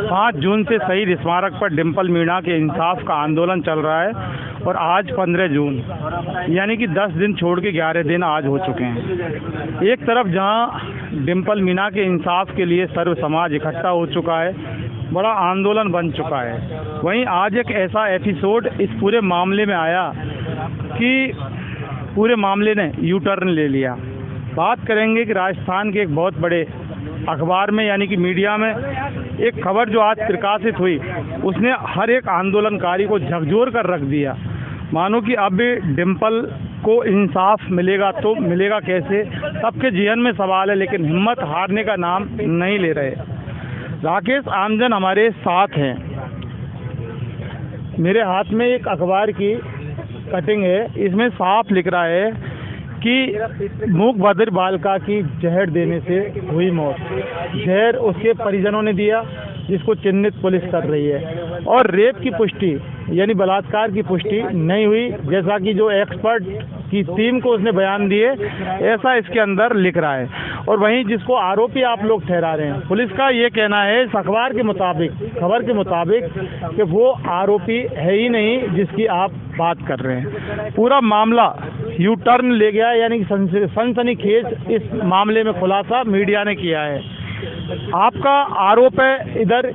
5 जून से शहीद स्मारक पर डिंपल मीणा के इंसाफ का आंदोलन चल रहा है और आज 15 जून यानी कि 10 दिन छोड़ के 11 दिन आज हो चुके हैं। एक तरफ जहां डिंपल मीणा के इंसाफ के लिए सर्व समाज इकट्ठा हो चुका है, बड़ा आंदोलन बन चुका है, वहीं आज एक ऐसा एपिसोड इस पूरे मामले में आया कि पूरे मामले ने यू टर्न ले लिया। बात करेंगे कि राजस्थान के एक बहुत बड़े अखबार में यानी कि मीडिया में एक खबर जो आज प्रकाशित हुई, उसने हर एक आंदोलनकारी को झकझोर कर रख दिया। मानो कि अब डिंपल को इंसाफ मिलेगा तो मिलेगा कैसे, सबके जीवन में सवाल है, लेकिन हिम्मत हारने का नाम नहीं ले रहे। राकेश आमजन हमारे साथ हैं। मेरे हाथ में एक अखबार की कटिंग है, इसमें साफ लिख रहा है कि मूक बधिर बालिका की जहर देने से हुई मौत। जहर उसके परिजनों ने दिया, जिसको चिन्हित पुलिस कर रही है, और रेप की पुष्टि यानी बलात्कार की पुष्टि नहीं हुई, जैसा कि जो एक्सपर्ट की टीम को उसने बयान दिए, ऐसा इसके अंदर लिख रहा है। और वहीं जिसको आरोपी आप लोग ठहरा रहे हैं, पुलिस का ये कहना है इस अखबार के मुताबिक, खबर के मुताबिक, कि वो आरोपी है ही नहीं जिसकी आप बात कर रहे हैं। पूरा मामला यू टर्न ले गया, यानी कि सनसनीखेज इस मामले में खुलासा मीडिया ने किया है। आपका आरोप है इधर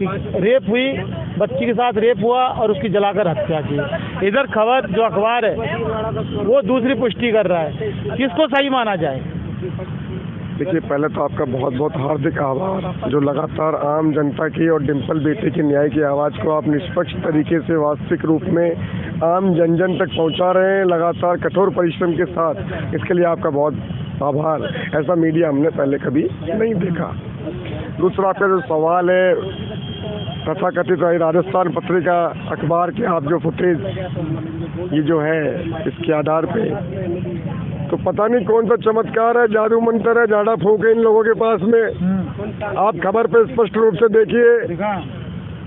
रेप हुई, बच्ची के साथ रेप हुआ और उसकी जलाकर हत्या की। इधर खबर जो अखबार है वो दूसरी पुष्टि कर रहा है। किसको सही माना जाए? देखिए, पहले तो आपका बहुत बहुत हार्दिक आभार, जो लगातार आम जनता की और डिंपल बेटी की न्याय की आवाज़ को आप निष्पक्ष तरीके से वास्तविक रूप में आम जन जन तक पहुंचा रहे हैं, लगातार कठोर परिश्रम के साथ। इसके लिए आपका बहुत आभार। ऐसा मीडिया हमने पहले कभी नहीं देखा। दूसरा आपका जो सवाल है तथाकथित राजस्थान पत्रिका अखबार के, आप जो फुटेज ये जो है इसके आधार पे, तो पता नहीं कौन सा चमत्कार है, जादू मंत्र है, झाड़ा फूंक है इन लोगों के पास में। आप खबर पे स्पष्ट रूप से देखिए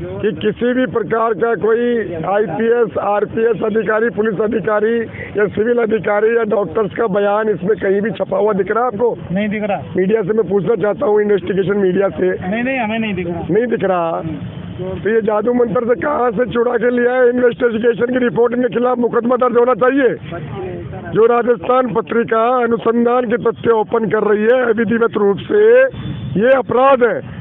कि किसी भी प्रकार का कोई IPS, RPS अधिकारी, पुलिस अधिकारी या सिविल अधिकारी या डॉक्टर्स का बयान इसमें कहीं भी छपा हुआ दिख रहा है आपको? नहीं दिख रहा। मीडिया से मैं पूछना चाहता हूँ, इन्वेस्टिगेशन मीडिया से। नहीं, हमें नहीं दिख रहा। नहीं दिख रहा। तो ये जादू मंत्र से कहाँ से चुरा के लिया है? इन्वेस्टिगेशन की रिपोर्ट इनके खिलाफ मुकदमा दर्ज होना चाहिए। जो राजस्थान पत्रिका अनुसंधान के तथ्य ओपन कर रही है अविधिवत रूप से, ये अपराध है।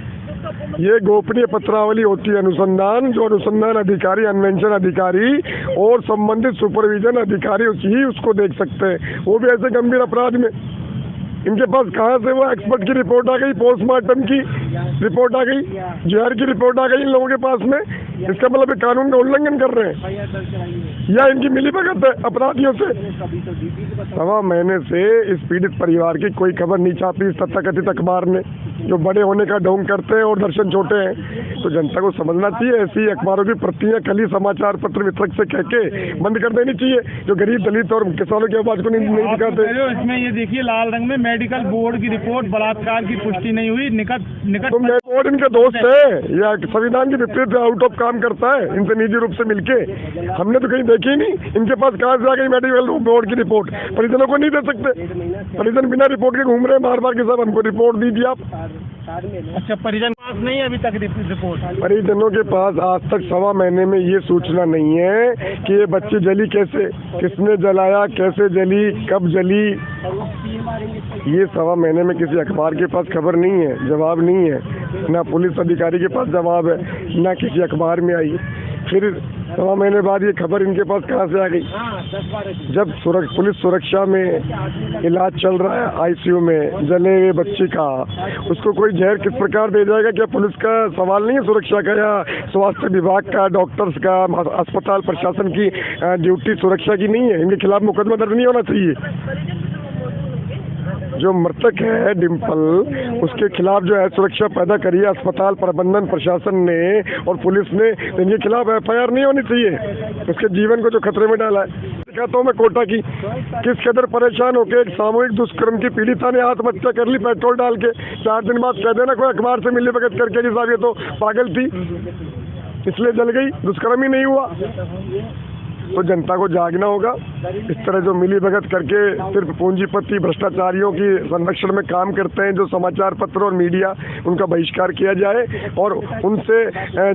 ये गोपनीय पत्रावली होती है अनुसंधान, जो अनुसंधान अधिकारी, अन्वेषण अधिकारी और संबंधित सुपरविजन अधिकारी ही उसको देख सकते हैं, वो भी ऐसे गंभीर अपराध में। इनके पास कहाँ से वो एक्सपर्ट की रिपोर्ट आ गई, पोस्टमार्टम की रिपोर्ट आ गई, जहर की रिपोर्ट आ गई इन लोगों के पास में? इसका मतलब कानून का उल्लंघन कर रहे हैं या इनकी मिलीभगत है अपराधियों से? 1.25 महीने से इस पीड़ित परिवार की कोई खबर नहीं छापी इस तथाकथित अखबार ने, जो बड़े होने का ढोंग करते हैं और दर्शन छोटे हैं। तो जनता को समझना चाहिए, ऐसी अखबारों की प्रतियां कल ही समाचार पत्र वितरक से कह के बंद कर देनी चाहिए, जो गरीब, दलित और किसानों की आवाज को नहीं दिखाते। इसमें ये देखिए लाल रंग में मेडिकल बोर्ड की रिपोर्ट, बलात्कार की पुष्टि नहीं हुई। निकट तो बोर्ड इनके दोस्त है या संविधान के विपरीत आउट ऑफ काम करता है इनसे निजी रूप से मिलके? हमने तो कहीं देखी नहीं। इनके पास कहाँ से आ गई मेडिकल बोर्ड की रिपोर्ट? परिजनों को नहीं दे सकते। परिजन बिना रिपोर्ट के घूम रहे हैं बार कि साहब हमको रिपोर्ट दीजिए आप। अच्छा, परिजन पास नहीं है अभी तक रिपोर्ट? परिजनों के पास आज तक 1.25 महीने में ये सूचना नहीं है कि ये बच्ची जली कैसे, किसने जलाया, कैसे जली, कब जली। ये 1.25 महीने में किसी अखबार के पास खबर नहीं है, जवाब नहीं है, ना पुलिस अधिकारी के पास जवाब है, ना किसी अखबार में आई। फिर 1.25 महीने बाद ये खबर इनके पास कहाँ से आ गई? जब पुलिस सुरक्षा में इलाज चल रहा है ICU में जले हुए बच्चे का, उसको कोई जहर किस प्रकार दे जाएगा? क्या पुलिस का सवाल नहीं है सुरक्षा का, या स्वास्थ्य विभाग का, डॉक्टर्स का, अस्पताल प्रशासन की ड्यूटी सुरक्षा की नहीं है? इनके खिलाफ मुकदमा दर्ज नहीं होना चाहिए? जो मृतक है डिंपल, उसके खिलाफ जो है सुरक्षा पैदा करी है अस्पताल प्रबंधन, प्रशासन ने और पुलिस ने, तो इनके खिलाफ FIR नहीं होनी चाहिए? उसके जीवन को जो खतरे में डाला है। दिखाता हूँ मैं कोटा की, किस कदर परेशान होकर एक सामूहिक दुष्कर्म की पीड़िता ने आत्महत्या कर ली पेट्रोल डाल के। 4 दिन बाद कह देना कोई अखबार से मिली भगत करके जी साहब ये तो पागल थी, इसलिए जल गई, दुष्कर्म ही नहीं हुआ। तो जनता को जागना होगा। इस तरह जो मिली भगत करके सिर्फ पूंजीपति भ्रष्टाचारियों की संरक्षण में काम करते हैं, जो समाचार पत्र और मीडिया, उनका बहिष्कार किया जाए और उनसे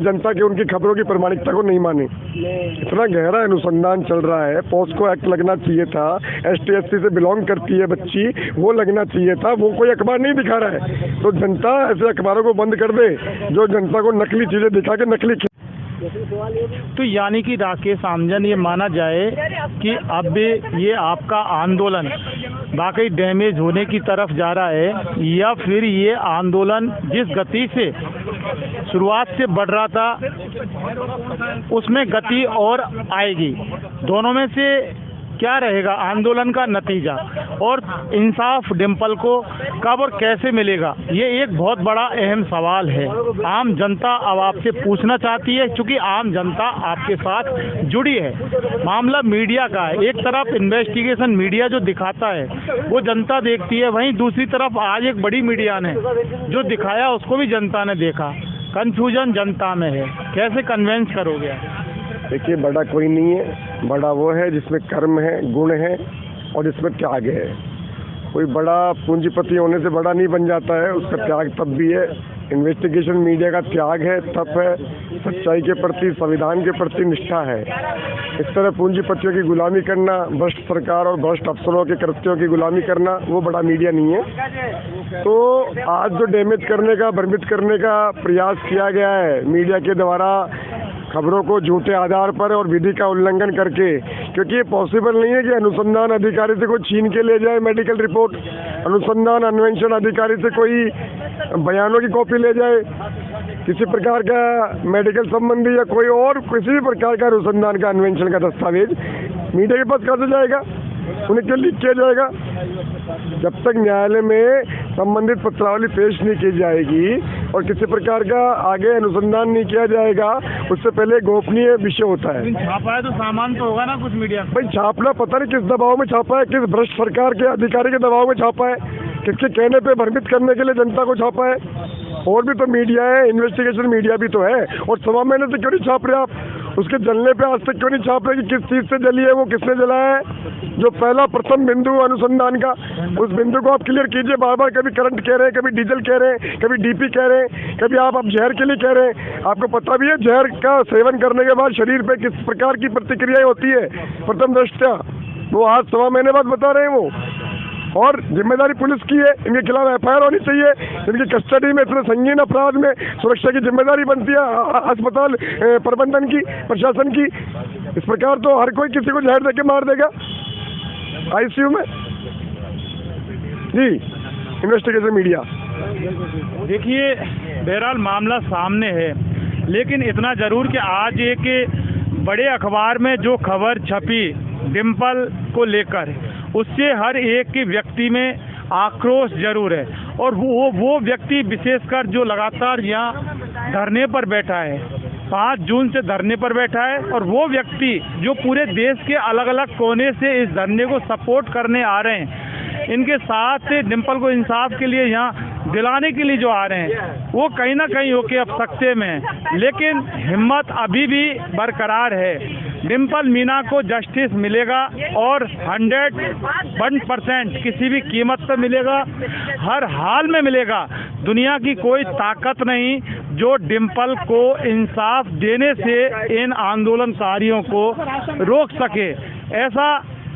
जनता की उनकी खबरों की प्रामाणिकता को नहीं माने। इतना गहरा अनुसंधान चल रहा है, पॉस्को एक्ट लगना चाहिए था, ST/SC से बिलोंग करती है बच्ची, वो लगना चाहिए था, वो कोई अखबार नहीं दिखा रहा है। तो जनता ऐसे अखबारों को बंद कर दे जो जनता को नकली चीजें दिखा के नकली। तो यानी कि राकेश आमजन, ये माना जाए कि अब ये आपका आंदोलन वाकई डैमेज होने की तरफ जा रहा है, या फिर ये आंदोलन जिस गति से शुरुआत से बढ़ रहा था उसमें गति और आएगी? दोनों में से क्या रहेगा आंदोलन का नतीजा, और इंसाफ डिम्पल को कब और कैसे मिलेगा? ये एक बहुत बड़ा अहम सवाल है। आम जनता अब आपसे पूछना चाहती है, क्योंकि आम जनता आपके साथ जुड़ी है। मामला मीडिया का है, एक तरफ इन्वेस्टिगेशन मीडिया जो दिखाता है वो जनता देखती है, वहीं दूसरी तरफ आज एक बड़ी मीडिया ने जो दिखाया उसको भी जनता ने देखा। कन्फ्यूजन जनता में है, कैसे कन्वेंस करोगे? देखिए, बड़ा कोई नहीं है, बड़ा वो है जिसमें कर्म है, गुण है और जिसमें त्याग है। कोई बड़ा पूंजीपति होने से बड़ा नहीं बन जाता है, उसका त्याग तब भी है। इन्वेस्टिगेशन मीडिया का त्याग है, तप है, सच्चाई के प्रति, संविधान के प्रति निष्ठा है। इस तरह पूंजीपतियों की गुलामी करना, भ्रष्ट सरकार और भ्रष्ट अफसरों के कृत्यों की गुलामी करना, वो बड़ा मीडिया नहीं है। तो आज जो डैमेज करने का, भ्रमित करने का प्रयास किया गया है मीडिया के द्वारा, खबरों को झूठे आधार पर और विधि का उल्लंघन करके, क्योंकि ये पॉसिबल नहीं है कि अनुसंधान अधिकारी से कोई छीन के ले जाए मेडिकल रिपोर्ट, अनुसंधान अन्वेषण अधिकारी से कोई बयानों की कॉपी ले जाए, किसी प्रकार का मेडिकल संबंधी या कोई और किसी भी प्रकार का अनुसंधान का अन्वेषण का दस्तावेज मीडिया के पास कैसे जाएगा? उन्हें क्यों लीक किया जाएगा? जब तक न्यायालय में संबंधित पत्रावली पेश नहीं की जाएगी और किसी प्रकार का आगे अनुसंधान नहीं किया जाएगा, उससे पहले गोपनीय विषय होता है। छापा है तो सामान तो होगा ना कुछ मीडिया? भाई छापना पता नहीं किस दबाव में छापा है, किस भ्रष्ट सरकार के अधिकारी के दबाव में छापा है, किसके कहने पे भ्रमित करने के लिए जनता को छापा है। और भी तो मीडिया है, इन्वेस्टिगेशन मीडिया भी तो है। और 1.25 महीने से क्यों नहीं छाप रहे आप? उसके जलने पे आज तक क्यों नहीं छाप रहे कि किस चीज़ से जली है, वो किसने जलाया है? जो पहला प्रथम बिंदु अनुसंधान का, उस बिंदु को आप क्लियर कीजिए। बार बार कभी करंट कह रहे हैं, कभी डीजल कह रहे हैं, कभी DP कह रहे हैं, कभी आप अब जहर के लिए कह रहे हैं। आपको पता भी है जहर का सेवन करने के बाद शरीर पे किस प्रकार की प्रतिक्रियाएं होती है प्रथम दृष्टया, वो आज 1.25 महीने बाद बता रहे हैं वो। और जिम्मेदारी पुलिस की है, इनके खिलाफ FIR होनी चाहिए। इनकी कस्टडी में इतने संगीन अपराध में सुरक्षा की जिम्मेदारी बनती है अस्पताल प्रबंधन की, प्रशासन की। इस प्रकार तो हर कोई किसी को जहर देके मार देगा ICU में। जी, इन्वेस्टिगेशन मीडिया। देखिए, बहरहाल मामला सामने है, लेकिन इतना जरूर कि आज एक बड़े अखबार में जो खबर छपी डिम्पल को लेकर, उससे हर एक के व्यक्ति में आक्रोश जरूर है। और वो व्यक्ति विशेषकर जो लगातार यहाँ धरने पर बैठा है, 5 जून से धरने पर बैठा है, और वो व्यक्ति जो पूरे देश के अलग अलग कोने से इस धरने को सपोर्ट करने आ रहे हैं, इनके साथ डिम्पल को इंसाफ के लिए यहाँ दिलाने के लिए जो आ रहे हैं, वो कहीं ना कहीं होके अब सकते में है। लेकिन हिम्मत अभी भी बरकरार है। डिम्पल मीना को जस्टिस मिलेगा और 101% किसी भी कीमत पर मिलेगा, हर हाल में मिलेगा। दुनिया की कोई ताकत नहीं जो डिम्पल को इंसाफ देने से इन आंदोलनकारियों को रोक सके। ऐसा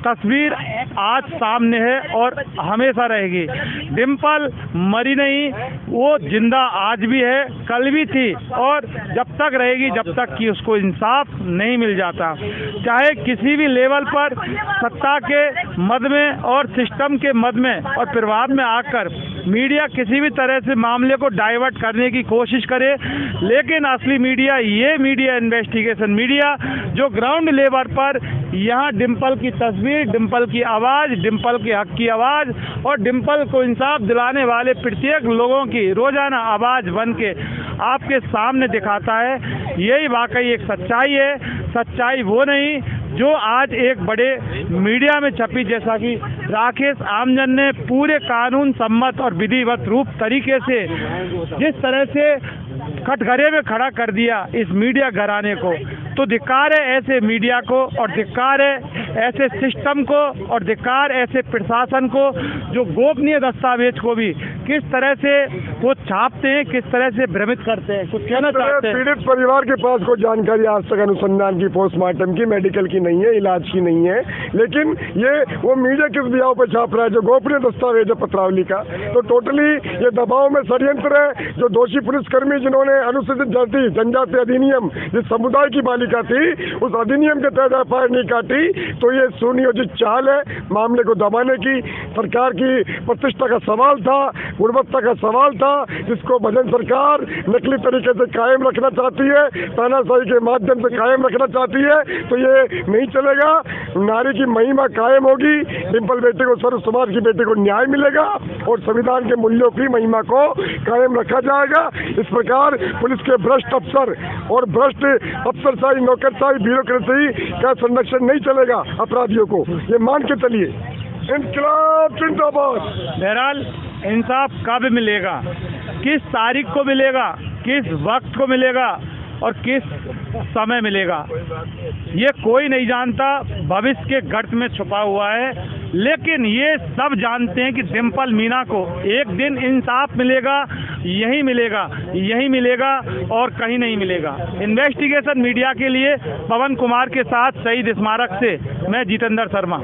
तस्वीर आज सामने है और हमेशा रहेगी। डिम्पल मरी नहीं, वो जिंदा आज भी है, कल भी थी, और जब तक रहेगी जब तक कि उसको इंसाफ नहीं मिल जाता। चाहे किसी भी लेवल पर सत्ता के मद में और सिस्टम के मद में और प्रभाव में आकर मीडिया किसी भी तरह से मामले को डाइवर्ट करने की कोशिश करे, लेकिन असली मीडिया ये मीडिया, इन्वेस्टिगेशन मीडिया, जो ग्राउंड लेवल पर यहाँ डिम्पल की तस्वीर, डिम्पल की आवाज़, डिम्पल के हक की आवाज़ और डिम्पल को इंसाफ दिलाने वाले प्रत्येक लोगों की रोजाना आवाज़ बन के आपके सामने दिखाता है। यही वाकई एक सच्चाई है। सच्चाई वो नहीं जो आज एक बड़े मीडिया में छपी, जैसा कि राकेश आमजन ने पूरे कानून सम्मत और विधिवत रूप तरीके से जिस तरह से कटघरे में खड़ा कर दिया इस मीडिया घराने को, तो धिक्कार है ऐसे मीडिया को, और धिक्कार है ऐसे सिस्टम को, और धिक्कार ऐसे प्रशासन को जो गोपनीय दस्तावेज को भी किस तरह से वो छापते हैं, किस तरह से भ्रमित करते हैं। कुछ कहना चाहते हैं? पीड़ित परिवार के पास कोई जानकारी आज तक अनुसंधान की, पोस्टमार्टम की, मेडिकल की नहीं है, इलाज की नहीं है, लेकिन ये वो मीडिया किस बिहाव पर छाप रहा है जो गोपनीय दस्तावेज है पत्रावली का। तो टोटली ये दबाव में षड्यंत्र है। जो दोषी पुलिसकर्मी जिन्होंने अनुसूचित जाति जनजाति अधिनियम जिस समुदाय की बालिका थी उस अधिनियम के तहत एफआईआर नहीं काटी, तो ये सुनियोजित चाल है मामले को दबाने की। सरकार की प्रतिष्ठा का सवाल था, गुणवत्ता का सवाल था, जिसको भजन सरकार नकली तरीके से कायम रखना चाहती है, तानाशाही के माध्यम से कायम रखना चाहती है। तो ये नहीं चलेगा। नारी की महिमा कायम होगी, डिम्पल बेटी को, सर्व समाज की बेटी को न्याय मिलेगा और संविधान के मूल्यों की महिमा को कायम रखा जाएगा। इस प्रकार पुलिस के भ्रष्ट अफसर और भ्रष्ट अफसरशाही, नौकरशाही, ब्यूरोक्रेसी का संरक्षण नहीं चलेगा अपराधियों को, ये मान के चलिए। इंकलाब जिंदाबाद। बहरहाल इंसाफ कब मिलेगा, किस तारीख को मिलेगा, किस वक्त को मिलेगा और किस समय मिलेगा, ये कोई नहीं जानता। भविष्य के गर्त में छुपा हुआ है, लेकिन ये सब जानते हैं कि डिम्पल मीना को एक दिन इंसाफ मिलेगा, यही मिलेगा, यही मिलेगा और कहीं नहीं मिलेगा। इन्वेस्टिगेशन मीडिया के लिए पवन कुमार के साथ शहीद स्मारक से मैं जितेंद्र शर्मा।